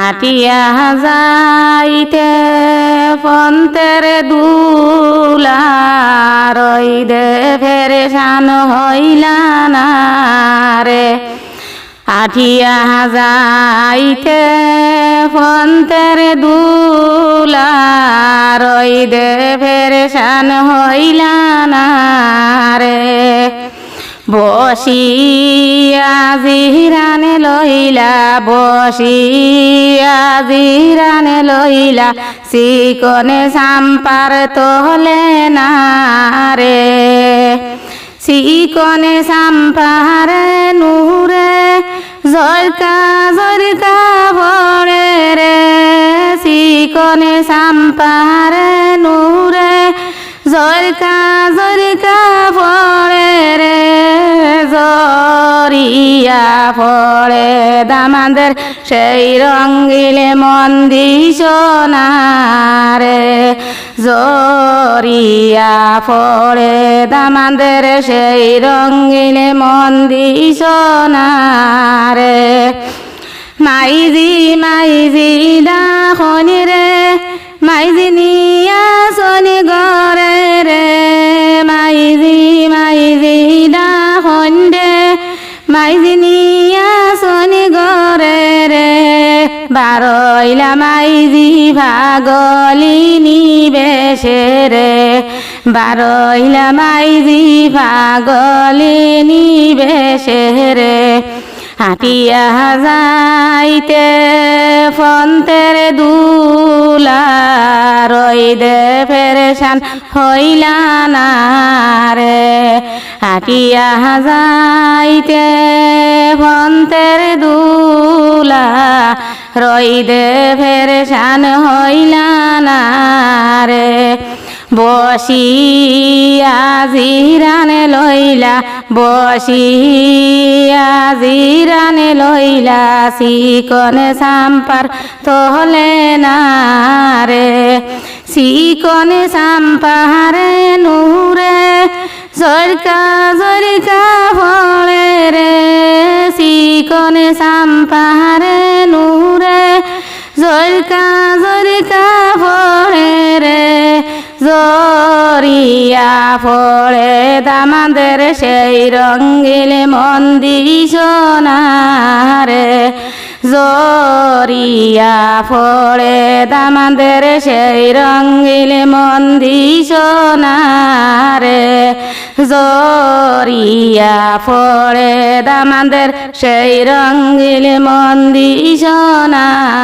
হাটিয়া যাইতে পন্তের দুলা রইদে ফেরেশান হইলা না রে হাটিয়া যাইতে পন্তের দুলা রইদে ফেরেশান হইলা না রে বসিয়া জিরানে লইলা বসিয়া জিরানে লইলা চিকনে চাম্পার তোলে না রে চিকনে চাম্পার নূরে জরকা জরকা ভরে রে চিকনে চাম্পার নূরে জরকা জরকা ভরে রে জরিয়া ফলে দামাদের সেই রঙ্গিলে মন্দির সোনারে জরিয়া ফলে দামাদের সেই রঙ্গিলে মন্দির সোনারে মাইজি মাইজি ডাখনি রে মাইজি নিয়া শনি গরে রে মাইজি মাইজি ডাখন রে মাইজি নিয়া শনি গরে রে বারইলা মাইজি ভাগলিনী বেশে রে বারইলা মাইজি ভাগলিনী বেশে রে হাটিয়া যাইতে ফন্তের দুলা রইদে ফেরেশান হইলা না রে হাটিয়া যাইতে ফন্তের দুলা রইদে ফেরেশান হইলা না রে বসিয়া জিরানে লইলা বসিয়া জিরানে লইলা চিকনে চাম্পার তোলে না রে চিকনে চাম্পার নূরে জরকা জরকা ফলে রে চিকনে চাম্পার নূরে জরকা জরকা ফলে রে জরিয়া ফলে দামাদের সেই রঙ্গিলে মন্দির সোনারে জরিয়া ফলে দামাদের সেই রঙ্গিলে মন্দির সোনারে জরিয়া ফলে দামাদের সেই রঙ্গিলে মন্দির সোনারে।